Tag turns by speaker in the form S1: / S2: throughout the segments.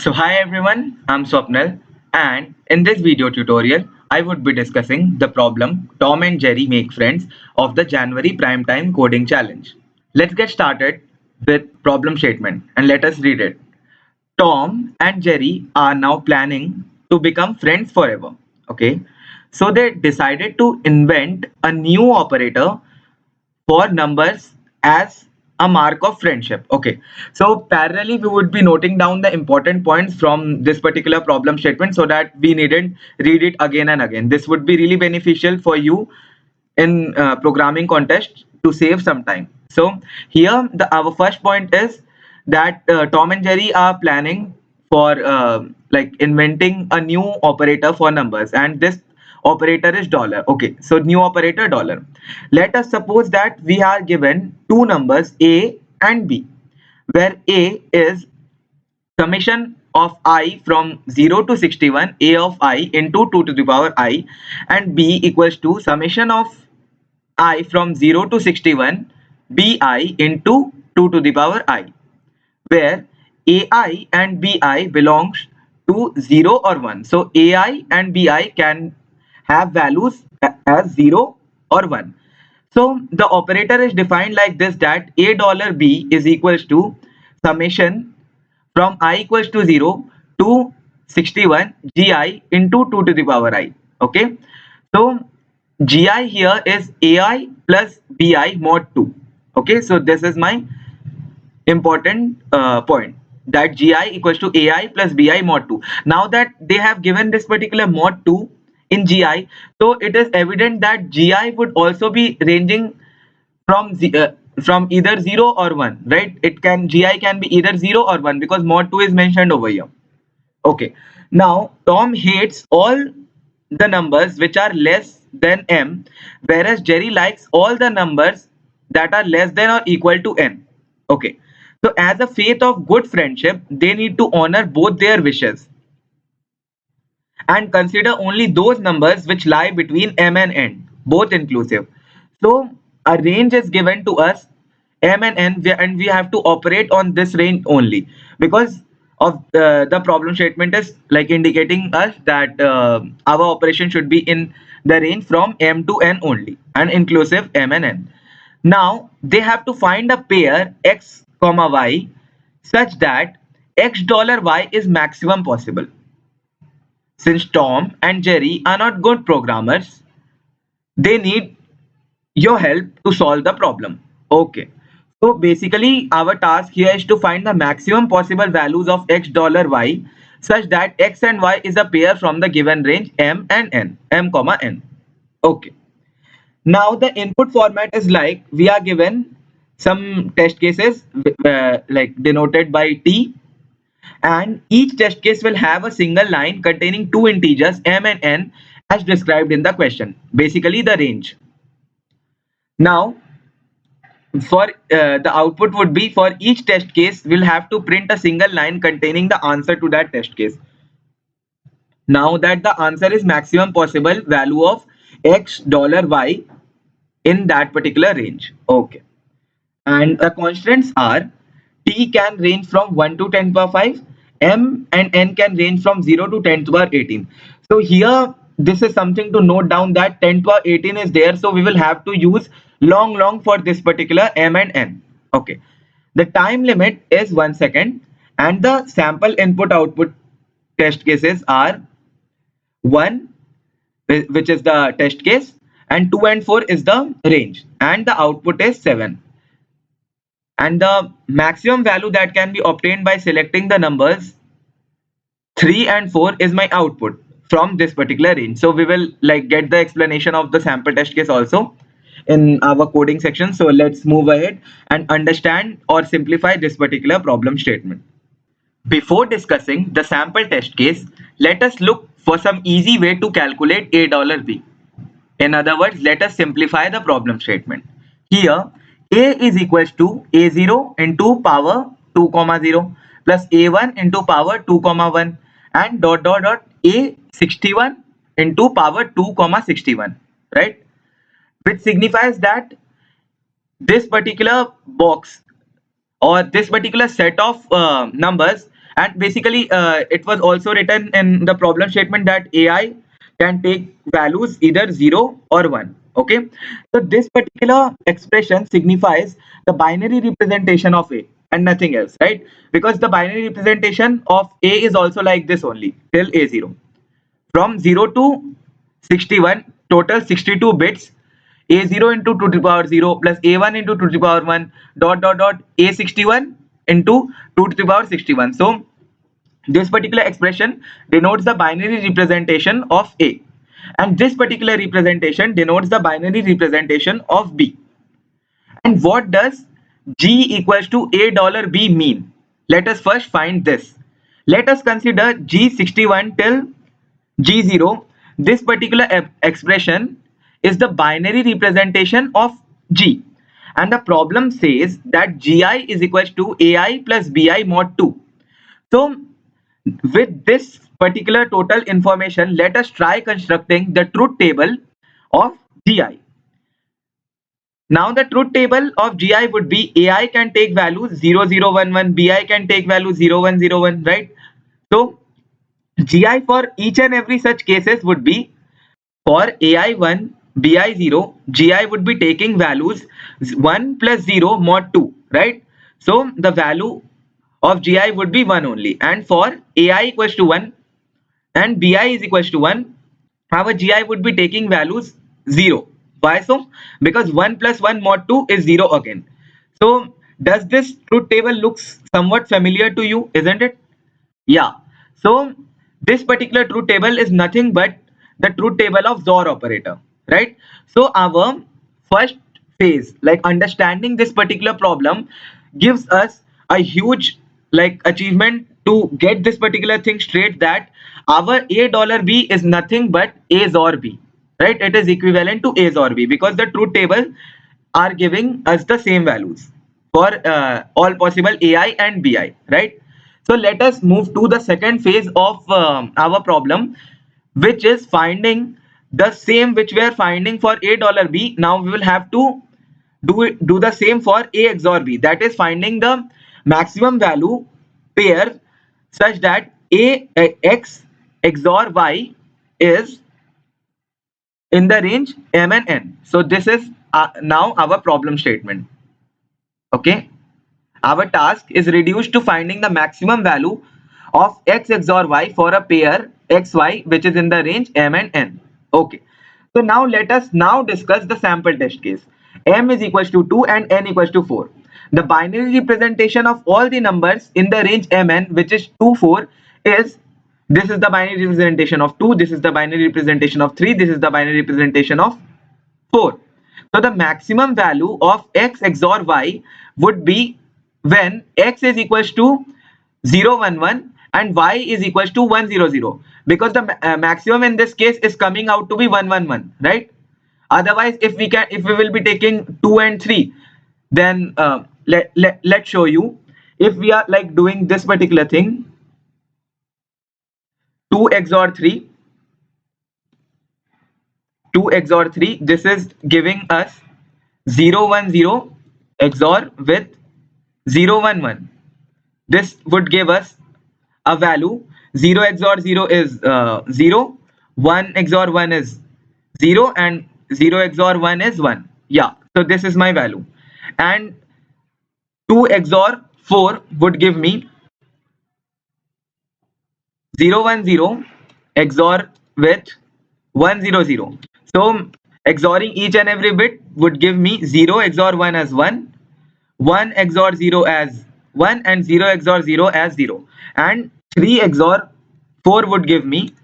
S1: So hi everyone, I'm Swapnil, and in this video tutorial I would be discussing the problem Tom and Jerry make friends of the January Primetime Coding Challenge. Let's get started with problem statement and let us read it. Tom and Jerry are now planning to become friends forever. Okay, so they decided to invent a new operator for numbers as a mark of friendship. Okay, so parallelly we would be noting down the important points from this particular problem statement so that we needn't read it again and again. This would be really beneficial for you in programming contest to save some time. So here our first point is that Tom and Jerry are planning for like inventing a new operator for numbers, and this operator is dollar. Okay, so new operator dollar. Let us suppose that we are given two numbers a and b, where a is summation of I from 0 to 61 a of I into 2 to the power I, and b equals to summation of I from 0 to 61 bi into 2 to the power I, where ai and bi belongs to 0 or 1. So ai and bi can have values as 0 or 1. So the operator is defined like this, that a dollar b is equals to summation from I equals to 0 to 61 gi into 2 to the power I. Okay, so gi here is ai plus bi mod 2. Okay, so this is my important point, that gi equals to ai plus bi mod 2. Now that they have given this particular mod 2 in gi, so it is evident that gi would also be ranging from from either 0 or 1, right? It can gi can be either 0 or 1 because mod 2 is mentioned over here. Okay, now Tom hates all the numbers which are less than m, whereas Jerry likes all the numbers that are less than or equal to n. Okay, so as a faith of good friendship, they need to honor both their wishes and consider only those numbers which lie between m and n, both inclusive. So a range is given to us, m and n, and we have to operate on this range only, because of the problem statement is like indicating us that our operation should be in the range from m to n only and inclusive m and n. Now they have to find a pair x comma y such that x dollar y is maximum possible. Since Tom and Jerry are not good programmers, they need your help to solve the problem. Okay. So basically our task here is to find the maximum possible values of x dollar y such that x and y is a pair from the given range m and n, m comma n. Okay. Now the input format is like we are given some test cases like denoted by t, and each test case will have a single line containing two integers m and n as described in the question, basically the range. Now for the output would be, for each test case we'll have to print a single line containing the answer to that test case. Now that the answer is maximum possible value of x dollar y in that particular range. Okay, and the constants are t can range from 1 to 10 power 5, m and n can range from 0 to 10 to power 18. So here this is something to note down, that 10 to power 18 is there, so we will have to use long for this particular m and n. Okay, the time limit is 1 second, and the sample input output test cases are 1, which is the test case, and 2 and 4 is the range, and the output is 7. And the maximum value that can be obtained by selecting the numbers 3 and 4 is my output from this particular range. So we will like get the explanation of the sample test case also in our coding section. So let's move ahead and understand or simplify this particular problem statement. Before discussing the sample test case, let us look for some easy way to calculate a dollar b. In other words, let us simplify the problem statement. Here, a is equals to a0 into power 2 comma 0 plus a1 into power 2 comma 1 and dot a61 into power 2 comma 61, right? Which signifies that this particular box or this particular set of numbers And basically it was also written in the problem statement that AI can take values either 0 or 1. Okay, so this particular expression signifies the binary representation of A and nothing else, right? Because the binary representation of A is also like this only till A0. From 0 to 61, total 62 bits, A0 into 2 to the power 0 plus A1 into 2 to the power 1 dot dot dot A61 into 2 to the power 61. So this particular expression denotes the binary representation of A, and this particular representation denotes the binary representation of B. And what does G equals to $A$B mean? Let us first find this. Let us consider G61 till G0. This particular expression is the binary representation of G. And the problem says that Gi is equals to AI plus Bi mod 2. So with this particular total information, let us try constructing the truth table of Gi. Now the truth table of Gi would be AI can take values 0011, Bi can take value 0101, right? So Gi for each and every such cases would be for AI1, Bi0, Gi would be taking values 1 plus 0 mod 2, right? So the value of Gi would be 1 only, and for AI equals to 1 and Bi is equals to 1, our Gi would be taking values 0. Why so? Because 1 plus 1 mod 2 is 0 again. So does this truth table looks somewhat familiar to you, isn't it? Yeah. So this particular truth table is nothing but the truth table of XOR operator, right? So our first phase, like understanding this particular problem, gives us a huge like achievement to get this particular thing straight, that our $A$B is nothing but A XOR B, right? It is equivalent to A XOR B because the truth table are giving us the same values for all possible AI and Bi, right? So let us move to the second phase of our problem, which is finding the same which we are finding for $A$B. Now we will have to do the same for A XOR B, that is finding the maximum value pair such that X XOR Y is in the range M and N. So this is now our problem statement. Okay, our task is reduced to finding the maximum value of X XOR Y for a pair XY which is in the range M and N. Okay, so now let us now discuss the sample test case. M is equals to 2 and N equals to 4. The binary representation of all the numbers in the range Mn, which is 2, 4, is this is the binary representation of 2, this is the binary representation of 3, this is the binary representation of 4. So the maximum value of X XOR Y would be when X is equals to 0, 1, 1 and Y is equals to 1, 0, 0, because the maximum in this case is coming out to be 1, 1, 1, right? Otherwise, if we will be taking 2 and 3, then let's show you. If we are like doing this particular thing, 2 XOR 3, 2 XOR 3, this is giving us 0, 1, 0 XOR with 0, 1, 1. This would give us a value. 0 XOR 0 is 0, 1 XOR 1 is 0 and 0 XOR 1 is 1. Yeah, so this is my value. And 2 XOR 4 would give me 0, 1, 0 XOR with 1, 0, 0. So XORing each and every bit would give me 0 XOR 1 as 1, 1 XOR 0 as 1 and 0 XOR 0 as 0. And 3 XOR 4 would give me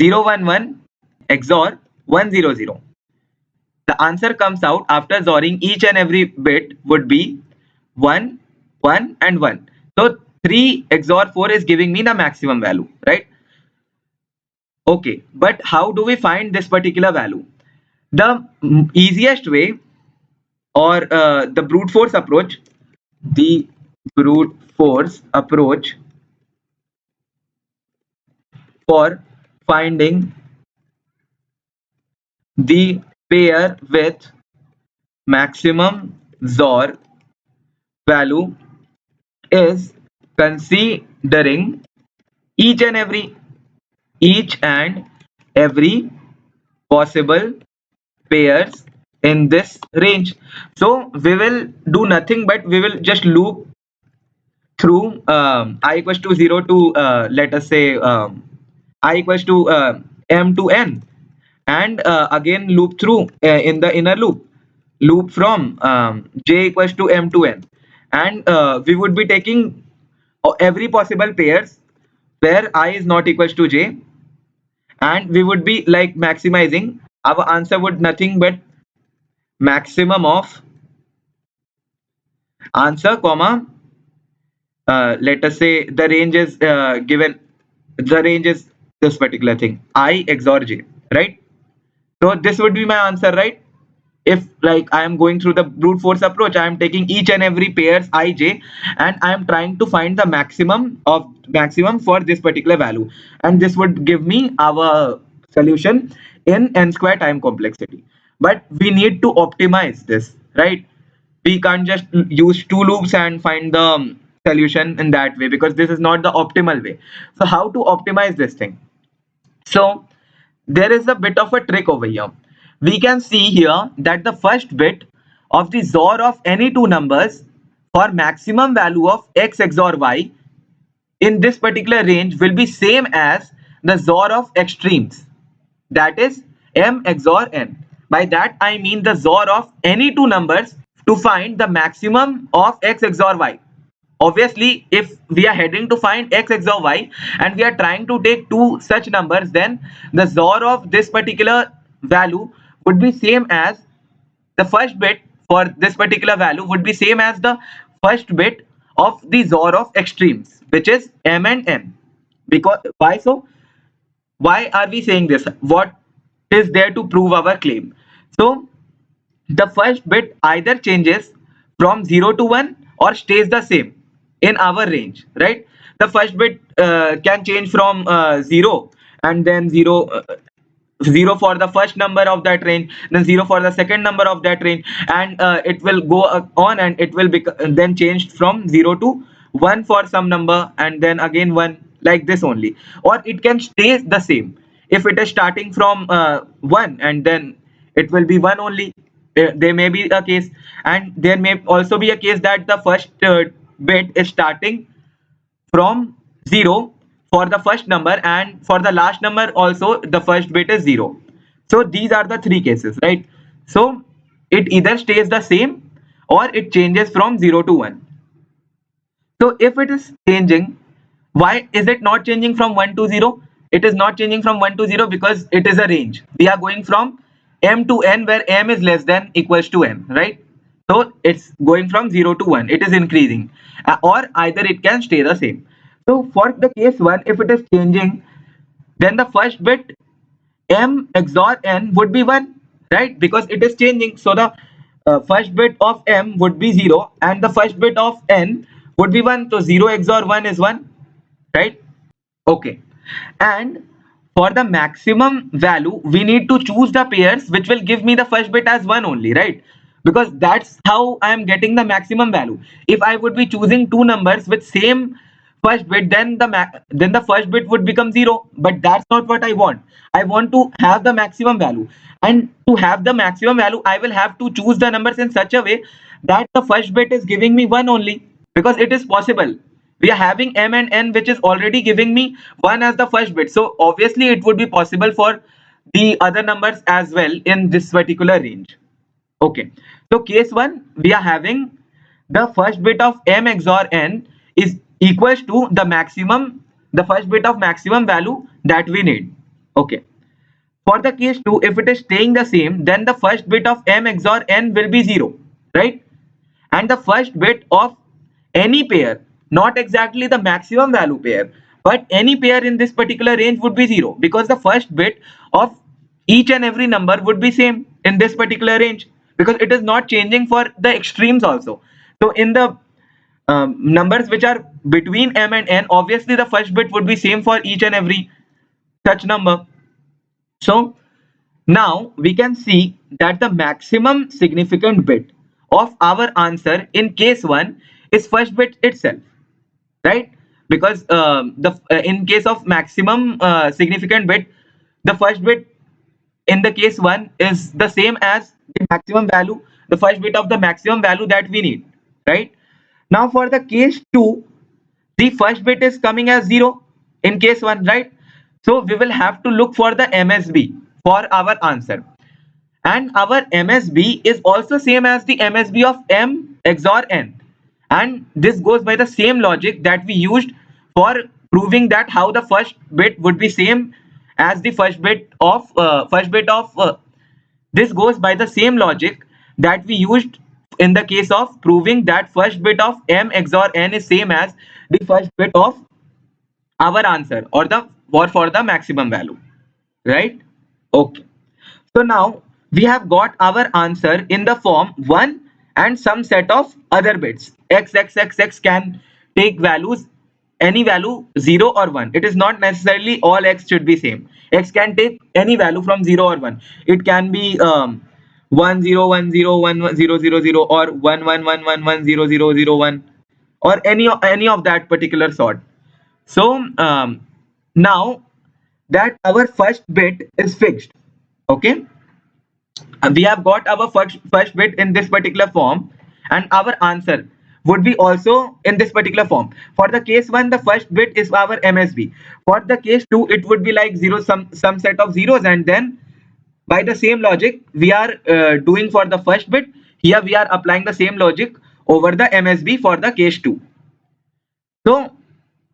S1: 0, 1, 1 XOR 1, 0, 0. The answer comes out after XORing each and every bit would be 1, 1 and 1. So 3 XOR 4 is giving me the maximum value, right? Okay, but how do we find this particular value? The easiest way, or the brute force approach, the brute force approach for finding the pair with maximum XOR value is considering each and every possible pairs in this range. So we will do nothing but we will just loop through I equals to 0 to let us say I equals to m to n, and again loop through in the inner loop from j equals to m to n, and we would be taking every possible pairs where I is not equals to j, and we would be like maximizing. Our answer would nothing but maximum of answer comma let us say the range is given, the range is this particular thing I XOR j, right? So this would be my answer, right? If like I am going through the brute force approach, I am taking each and every pairs ij, and I am trying to find the maximum for this particular value, and this would give me our solution in n square time complexity. But we need to optimize this, right? We can't just use two loops and find the solution in that way, because this is not the optimal way. So how to optimize this thing? So there is a bit of a trick over here. We can see here that the first bit of the XOR of any two numbers for maximum value of x XOR y in this particular range will be same as the XOR of extremes, that is m XOR n. By that I mean the XOR of any two numbers to find the maximum of x XOR y. Obviously, if we are heading to find x XOR y and we are trying to take two such numbers, then the XOR of this particular value would be same as the first bit for this particular value would be same as the first bit of the XOR of extremes, which is m and n. Because why so? Why are we saying this? What is there to prove our claim? So the first bit either changes from 0 to 1 or stays the same in our range, right? The first bit can change from 0, and then 0 for the first number of that range, then 0 for the second number of that range, and it will go on, and it will be then changed from 0 to 1 for some number, and then again 1, like this only. Or it can stay the same if it is starting from 1, and then it will be 1 only. There may be a case, and there may also be a case that the first bit is starting from 0 for the first number, and for the last number also the first bit is 0. So these are the three cases, right? So it either stays the same or it changes from 0 to 1. So if it is changing, why is it not changing from 1 to 0? It is not changing from 1 to 0 because it is a range. We are going from m to n, where m is less than equals to n, right? So it's going from 0 to 1. It is increasing, or either it can stay the same. So for the case 1, if it is changing, then the first bit m XOR n would be 1, right? Because it is changing. So the first bit of m would be 0 and the first bit of n would be 1. So 0 XOR 1 is 1, right? Okay. And for the maximum value, we need to choose the pairs which will give me the first bit as 1 only, right? Because that's how I am getting the maximum value. If I would be choosing two numbers with same first bit, then the first bit would become 0. But that's not what I want. I want to have the maximum value. And to have the maximum value, I will have to choose the numbers in such a way that the first bit is giving me 1 only. Because it is possible. We are having m and n which is already giving me 1 as the first bit. So obviously it would be possible for the other numbers as well in this particular range. Okay. So case 1, we are having the first bit of m XOR n is equals to the first bit of maximum value that we need. Okay. For the case 2, if it is staying the same, then the first bit of m XOR n will be 0, right? And the first bit of any pair, not exactly the maximum value pair, but any pair in this particular range would be 0, because the first bit of each and every number would be same in this particular range, because it is not changing for the extremes also. So in the numbers which are between m and n, obviously the first bit would be same for each and every such number. So now we can see that the maximum significant bit of our answer in case 1 is first bit itself. right? Because the in case of maximum significant bit, the first bit in the case 1 is the same as the maximum value, the first bit of the maximum value that we need, right? Now for the case 2, the first bit is coming as 0 in case 1, right? So we will have to look for the MSB for our answer, and our MSB is also same as the MSB of M XOR N, and this goes by the same logic that we used for proving that how the first bit would be same as the first bit of this goes by the same logic that we used in the case of proving that first bit of M XOR N is same as the first bit of our answer, or for the maximum value, right? Okay. So now we have got our answer in the form 1 and some set of other bits. X can take values, any value 0 or 1. It is not necessarily all x should be same. X can take any value from 0 or 1. It can be 1 0 1 0 1 0 0 0 or 1 1 1 1 1 0 0 0 1, or any of that particular sort. So now that our first bit is fixed, okay, we have got our first bit in this particular form, and our answer would be also in this particular form. For the case 1, the first bit is our MSB. For the case 2, it would be like zero, some set of zeros, and then by the same logic we are doing for the first bit, here we are applying the same logic over the MSB for the case 2. So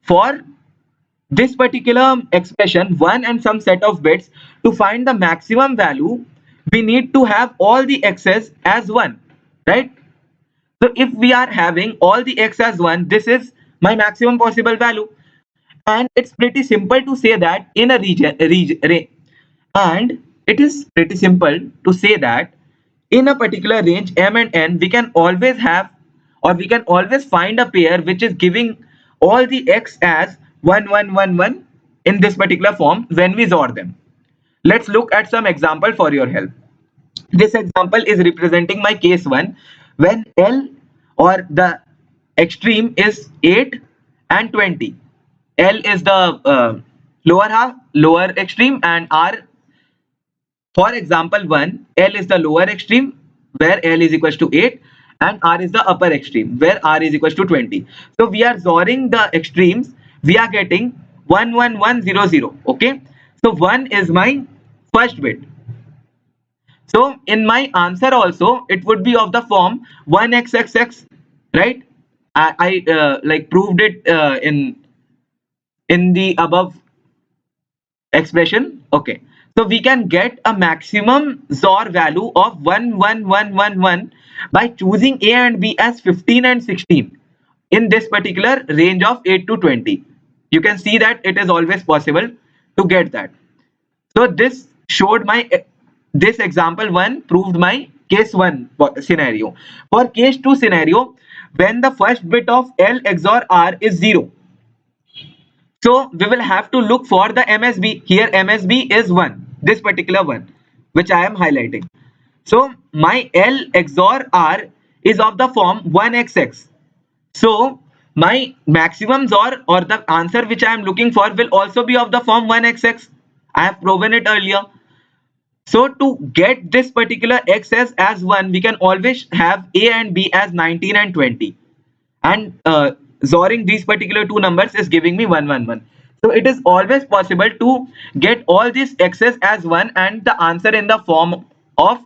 S1: for this particular expression 1 and some set of bits, to find the maximum value we need to have all the x's as 1, right? So if we are having all the x as 1, this is my maximum possible value, and it's pretty simple to say that in a and it is pretty simple to say that in a particular range M and N, we can always have, or we can always find a pair which is giving all the x as 1 1 1 1 in this particular form when we XOR them. Let's look at some example for your help. This example is representing my case 1 when L, or the extreme, is 8 and 20. L is the lower half, lower extreme, and R, for example 1, L is the lower extreme where L is equals to 8, and R is the upper extreme where R is equals to 20. So we are XORing the extremes, we are getting 1 1 1 0 0. Okay, so 1 is my first bit. So in my answer also it would be of the form 1xxx, right? I like proved it in the above expression. Okay, so we can get a maximum XOR value of 1 1 1 1 1 by choosing A and B as 15 and 16 in this particular range of 8 to 20. You can see that it is always possible to get that. So this showed my, this example 1 proved my case 1 scenario. For case 2 scenario, when the first bit of L XOR R is 0, so we will have to look for the MSB. Here MSB is 1, this particular one which I am highlighting. So my L XOR R is of the form 1xx. So my maximum XOR, or the answer which I am looking for, will also be of the form 1xx. I have proven it earlier. So to get this particular x as 1, we can always have A and B as 19 and 20. And XORing these particular two numbers is giving me 1 1 1. So it is always possible to get all these x's as 1 and the answer in the form of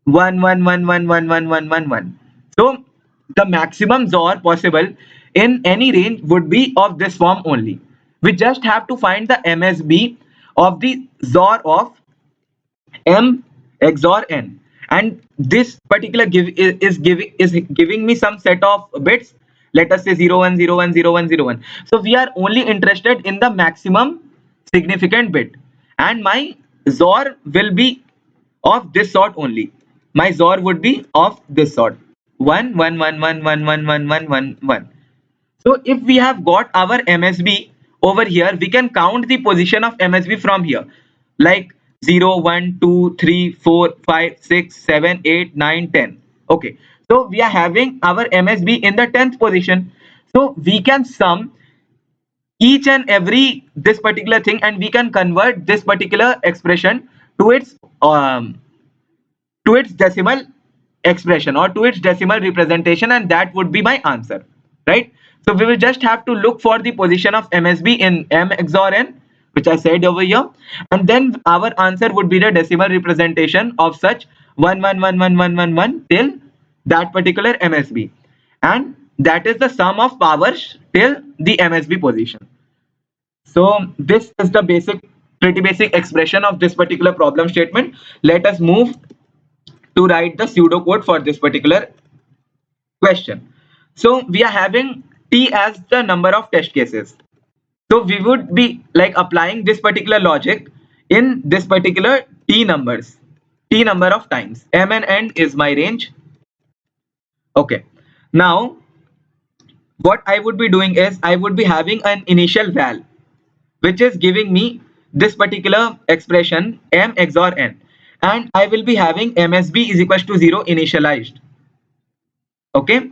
S1: 1 1 1 1 1 1 1 1 1. So the maximum XOR possible in any range would be of this form only. We just have to find the MSB of the XOR of M XOR N, and this particular is giving me some set of bits. Let us say 0 1 0 1 0 1 0 1. So we are only interested in the maximum significant bit, and my XOR will be of this sort only. My XOR would be of this sort: 1 1 1 1 1 1 1 1 1 1. So if we have got our MSB over here, we can count the position of MSB from here, like 0 1 2 3 4 5 6 7 8 9 10. Okay, so we are having our MSB in the 10th position. So we can sum each and every this particular thing, and we can convert this particular expression to its decimal expression or to its decimal representation, and that would be my answer, right? So we will just have to look for the position of MSB in M XOR N, which I said over here, and then our answer would be the decimal representation of such 1111111 till that particular MSB, and that is the sum of powers till the MSB position. So this is the pretty basic expression of this particular problem statement. Let us move to write the pseudocode for this particular question. So we are having t as the number of test cases. So we would be like applying this particular logic in this particular t number of times. M and n is my range. Okay. Now what I would be doing is I would be having an initial val which is giving me this particular expression M XOR n, and I will be having MSB is equals to 0 initialized. Okay,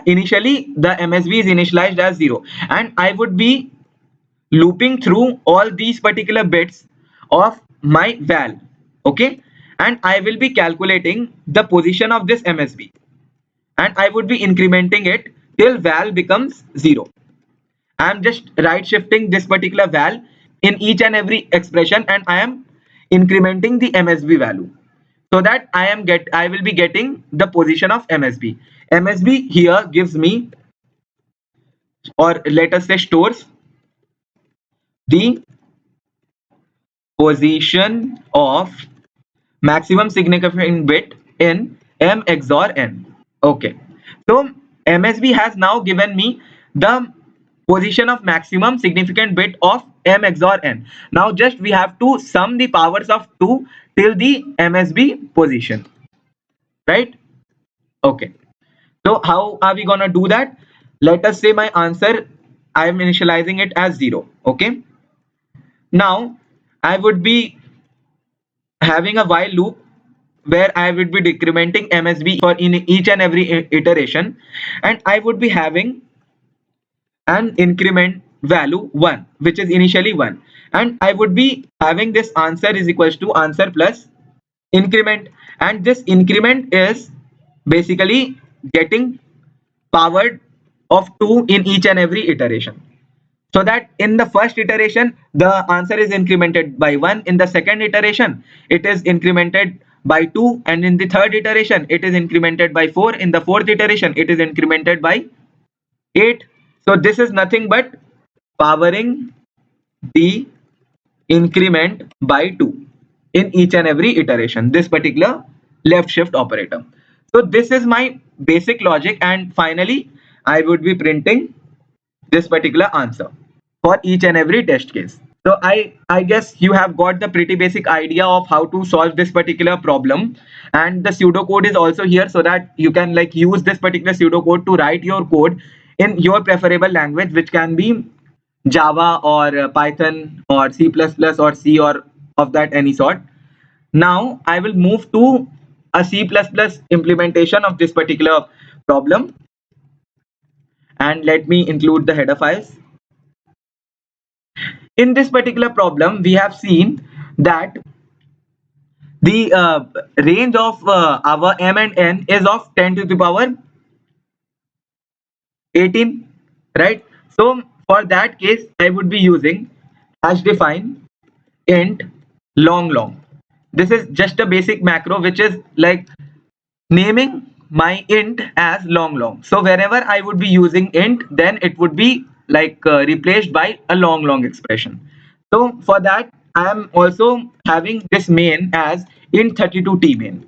S1: initially the MSB is initialized as 0, and I would be looping through all these particular bits of my val. Okay, and I will be calculating the position of this MSB, and I would be incrementing it till val becomes 0. I am just right shifting this particular val in each and every expression, and I am incrementing the MSB value so that I will be getting the position of MSB. MSB here gives me, or let us say stores, the position of maximum significant bit in M XOR n. Okay, so MSB has now given me the position of maximum significant bit of M XOR n. Now just we have to sum the powers of 2 till the MSB position, right? Okay, so how are we gonna do that? Let us say my answer, I am initializing it as 0. Okay, now I would be having a while loop where I would be decrementing MSB for in each and every iteration, and I would be having an increment value 1 which is initially 1, and I would be having this answer is equals to answer plus increment, and this increment is basically getting powered of 2 in each and every iteration, so that in the first iteration the answer is incremented by 1, in the second iteration it is incremented by 2, and in the third iteration it is incremented by 4, in the fourth iteration it is incremented by 8. So this is nothing but powering the increment by 2 in each and every iteration, this particular left shift operator. So this is my basic logic, and finally I would be printing this particular answer for each and every test case. So I guess you have got the pretty basic idea of how to solve this particular problem, and the pseudocode is also here so that you can like use this particular pseudocode to write your code in your preferable language, which can be Java or Python or C++ or C or of that any sort. Now I will move to a C++ implementation of this particular problem, and let me include the header files. In this particular problem, we have seen that the range of our M and N is of 10 to the power 18, right? So for that case, I would be using hash define int long. This is just a basic macro which is like naming my int as long. So wherever I would be using int, then it would be like replaced by a long expression. So for that I am also having this main as int32t main,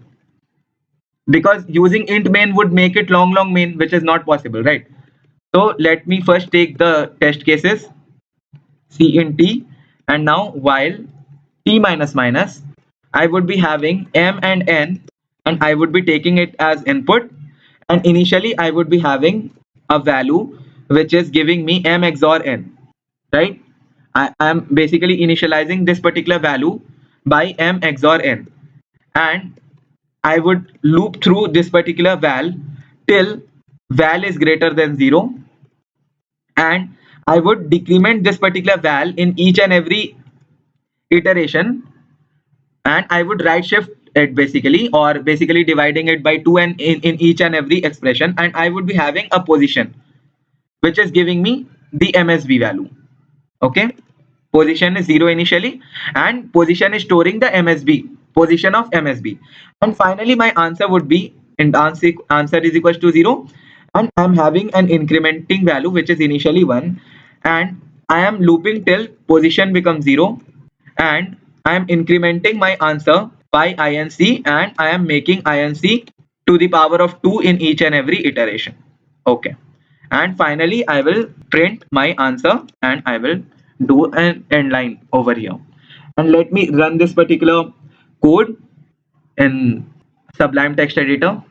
S1: because using int main would make it long main, which is not possible, right? So let me first take the test cases c int t, and now while t minus minus, I would be having m and n, and I would be taking it as input, and initially I would be having a value which is giving me m XOR n, right? I am basically initializing this particular value by m XOR n, and I would loop through this particular val till val is greater than 0, and I would decrement this particular val in each and every iteration, and I would right shift it basically, or basically dividing it by 2 and in each and every expression, and I would be having a position which is giving me the MSB value. Okay, position is 0 initially, and position is storing the MSB position of MSB, and finally my answer would be, and answer is equals to 0, and I'm having an incrementing value which is initially 1, and I am looping till position becomes 0, and I am incrementing my answer by INC, and I am making INC to the power of 2 in each and every iteration. Okay, and finally I will print my answer, and I will do an end line over here, and let me run this particular code in Sublime Text Editor.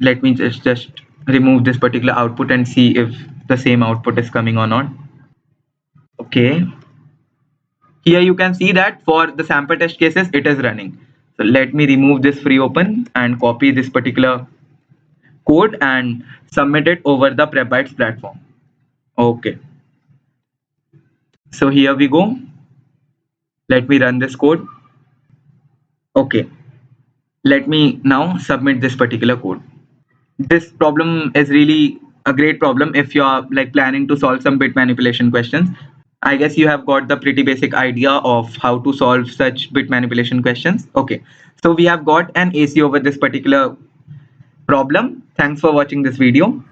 S1: Let me just remove this particular output and see if the same output is coming or not. Okay, here you can see that for the sample test cases it is running. So let me remove this free open and copy this particular code and submit it over the PrepBytes platform. Okay, so here we go. Let me run this code. Okay, let me now submit this particular code. This problem is really a great problem if you are like planning to solve some bit manipulation questions. I guess you have got the pretty basic idea of how to solve such bit manipulation questions. Okay, so we have got an AC over this particular problem. Thanks for watching this video.